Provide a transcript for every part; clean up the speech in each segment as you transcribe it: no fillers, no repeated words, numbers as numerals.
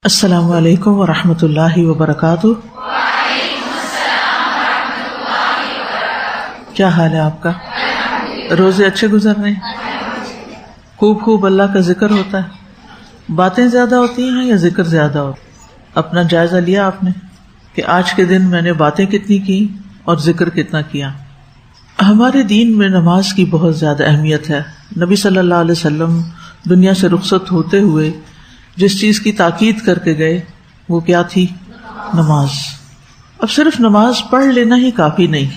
السلام علیکم ورحمۃ اللہ وبرکاتہ۔ کیا حال ہے آپ کا؟ روزے اچھے گزر رہے ہیں؟ خوب اللہ کا ذکر ہوتا ہے؟ باتیں زیادہ ہوتی ہیں یا ذکر زیادہ ہوتا ہے؟ اپنا جائزہ لیا آپ نے کہ آج کے دن میں نے باتیں کتنی کی اور ذکر کتنا کیا؟ ہمارے دین میں نماز کی بہت زیادہ اہمیت ہے۔ نبی صلی اللہ علیہ وسلم دنیا سے رخصت ہوتے ہوئے جس چیز کی تاکید کر کے گئے وہ کیا تھی؟ نماز۔ اب صرف نماز پڑھ لینا ہی کافی نہیں،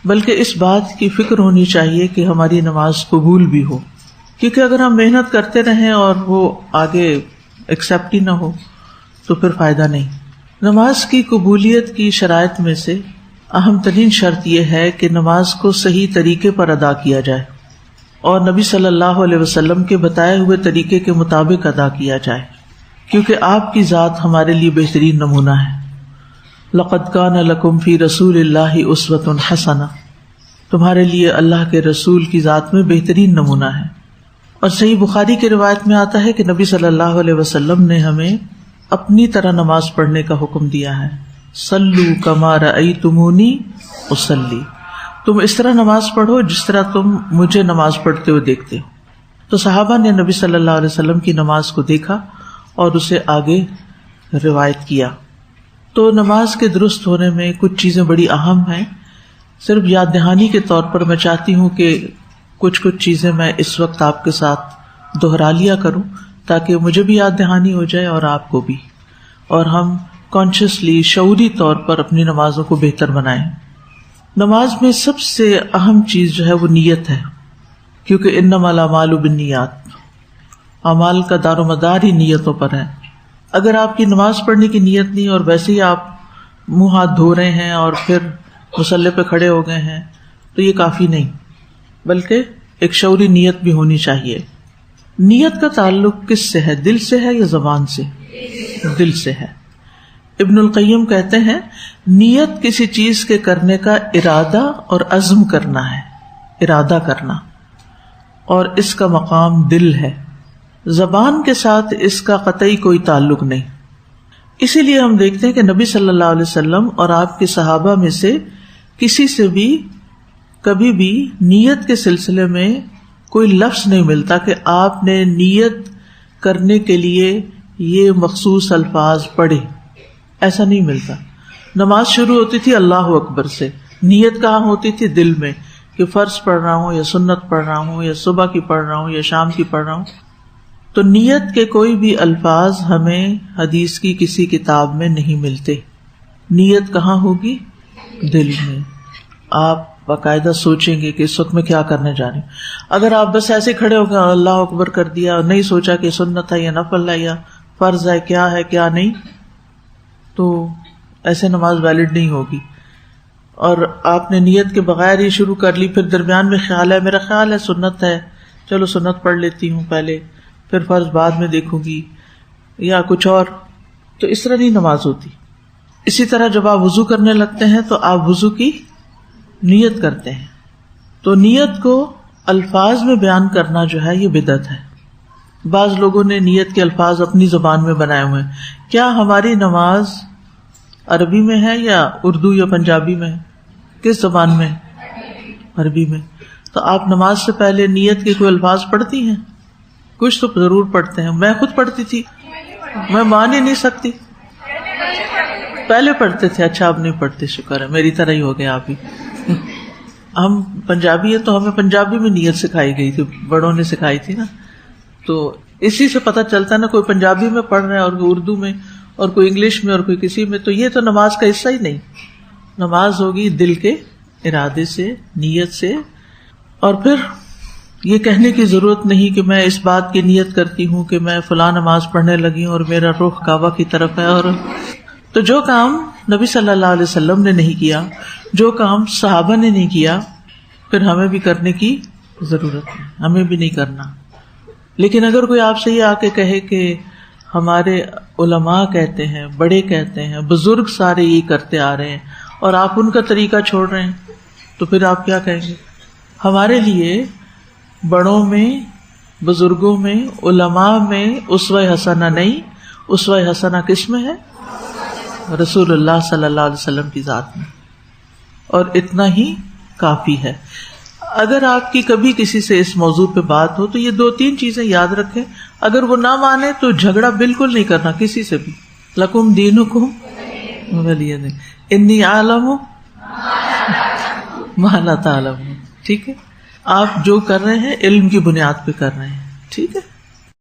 بلکہ اس بات کی فکر ہونی چاہیے کہ ہماری نماز قبول بھی ہو، کیونکہ اگر ہم محنت کرتے رہیں اور وہ آگے ایکسیپٹ ہی نہ ہو تو پھر فائدہ نہیں۔ نماز کی قبولیت کی شرائط میں سے اہم ترین شرط یہ ہے کہ نماز کو صحیح طریقے پر ادا کیا جائے اور نبی صلی اللہ علیہ وسلم کے بتائے ہوئے طریقے کے مطابق ادا کیا جائے، کیونکہ آپ کی ذات ہمارے لیے بہترین نمونہ ہے۔ لقد کان لکم فی رسول اللہ اسوۃ حسنہ، تمہارے لیے اللہ کے رسول کی ذات میں بہترین نمونہ ہے۔ اور صحیح بخاری کی روایت میں آتا ہے کہ نبی صلی اللہ علیہ وسلم نے ہمیں اپنی طرح نماز پڑھنے کا حکم دیا ہے۔ صلو کما رأیتمونی اصلی، تم اس طرح نماز پڑھو جس طرح تم مجھے نماز پڑھتے ہوئے دیکھتے ہو۔ تو صحابہ نے نبی صلی اللہ علیہ وسلم کی نماز کو دیکھا اور اسے آگے روایت کیا۔ تو نماز کے درست ہونے میں کچھ چیزیں بڑی اہم ہیں۔ صرف یاد دہانی کے طور پر میں چاہتی ہوں کہ کچھ چیزیں میں اس وقت آپ کے ساتھ دہرا لیا کروں تاکہ مجھے بھی یاد دہانی ہو جائے اور آپ کو بھی، اور ہم کانشیسلی شعوری طور پر اپنی نمازوں کو بہتر بنائیں۔ نماز میں سب سے اہم چیز جو ہے وہ نیت ہے، کیونکہ انما الاعمال بالنیات، اعمال کا دار و مدار ہی نیتوں پر ہے۔ اگر آپ کی نماز پڑھنے کی نیت نہیں اور ویسے ہی آپ منہ ہاتھ دھو رہے ہیں اور پھر مصلی پہ کھڑے ہو گئے ہیں تو یہ کافی نہیں، بلکہ ایک شعوری نیت بھی ہونی چاہیے۔ نیت کا تعلق کس سے ہے؟ دل سے ہے یا زبان سے؟ دل سے ہے۔ ابن القیم کہتے ہیں نیت کسی چیز کے کرنے کا ارادہ اور عزم کرنا ہے، ارادہ کرنا، اور اس کا مقام دل ہے۔ زبان کے ساتھ اس کا قطعی کوئی تعلق نہیں۔ اسی لیے ہم دیکھتے ہیں کہ نبی صلی اللہ علیہ وسلم اور آپ کے صحابہ میں سے کسی سے بھی کبھی بھی نیت کے سلسلے میں کوئی لفظ نہیں ملتا کہ آپ نے نیت کرنے کے لیے یہ مخصوص الفاظ پڑھے، ایسا نہیں ملتا۔ نماز شروع ہوتی تھی اللہ اکبر سے، نیت کہاں ہوتی تھی؟ دل میں، کہ فرض پڑھ رہا ہوں یا سنت پڑھ رہا ہوں یا صبح کی پڑھ رہا ہوں یا شام کی پڑھ رہا ہوں۔ تو نیت کے کوئی بھی الفاظ ہمیں حدیث کی کسی کتاب میں نہیں ملتے۔ نیت کہاں ہوگی؟ دل میں۔ آپ باقاعدہ سوچیں گے کہ اس وقت میں کیا کرنے جا رہے ہیں۔ اگر آپ بس ایسے کھڑے ہو گئے اللہ اکبر کر دیا اور نہیں سوچا کہ سنت ہے یا نفل ہے یا فرض ہے کیا نہیں، تو ایسے نماز ویلڈ نہیں ہوگی۔ اور آپ نے نیت کے بغیر ہی شروع کر لی، پھر درمیان میں خیال ہے میرا خیال ہے سنت ہے، چلو سنت پڑھ لیتی ہوں پہلے، پھر فرض بعد میں دیکھوں گی یا کچھ اور، تو اس طرح نہیں نماز ہوتی۔ اسی طرح جب آپ وضو کرنے لگتے ہیں تو آپ وضو کی نیت کرتے ہیں، تو نیت کو الفاظ میں بیان کرنا جو ہے یہ بدعت ہے۔ بعض لوگوں نے نیت کے الفاظ اپنی زبان میں بنائے ہوئے ہیں۔ کیا ہماری نماز عربی میں ہے یا اردو یا پنجابی میں ہے؟ کس زبان میں؟ عربی میں۔ تو آپ نماز سے پہلے نیت کے کوئی الفاظ پڑھتی ہیں؟ کچھ تو ضرور پڑھتے ہیں۔ میں خود پڑھتی تھی، میں مان ہی نہیں سکتی، پہلے پڑھتے تھے۔ اچھا آپ نہیں پڑھتے، شکر ہے، میری طرح ہی ہو گیا آپ ہی۔ ہم پنجابی ہیں تو ہمیں پنجابی میں نیت سکھائی گئی تھی، بڑوں نے سکھائی تھی نا، تو اسی سے پتہ چلتا ہے نا، کوئی پنجابی میں پڑھ رہا ہے اور کوئی اردو میں اور کوئی انگلش میں اور کوئی کسی میں، تو یہ تو نماز کا حصہ ہی نہیں۔ نماز ہوگی دل کے ارادے سے، نیت سے۔ اور پھر یہ کہنے کی ضرورت نہیں کہ میں اس بات کی نیت کرتی ہوں کہ میں فلاں نماز پڑھنے لگی ہوں اور میرا رخ کعبہ کی طرف ہے، اور تو جو کام نبی صلی اللہ علیہ وسلم نے نہیں کیا، جو کام صحابہ نے نہیں کیا، پھر ہمیں بھی کرنے کی ضرورت ہے، ہمیں بھی نہیں کرنا۔ لیکن اگر کوئی آپ سے یہ آ کے کہے کہ ہمارے علماء کہتے ہیں، بڑے کہتے ہیں، بزرگ سارے یہ کرتے آ رہے ہیں اور آپ ان کا طریقہ چھوڑ رہے ہیں، تو پھر آپ کیا کہیں گے؟ ہمارے لیے بڑوں میں، بزرگوں میں، علماء میں اسوہ حسنہ نہیں، اسوہ حسنہ کس میں ہے؟ رسول اللہ صلی اللہ علیہ وسلم کی ذات میں، اور اتنا ہی کافی ہے۔ اگر آپ کی کبھی کسی سے اس موضوع پہ بات ہو تو یہ 2-3 چیزیں یاد رکھیں، اگر وہ نہ مانے تو جھگڑا بالکل نہیں کرنا کسی سے بھی۔ لکم دینکم ولی دین، انی اعلم ما لا تعلمون، ٹھیک ہے؟ آپ جو کر رہے ہیں علم کی بنیاد پہ کر رہے ہیں، ٹھیک ہے؟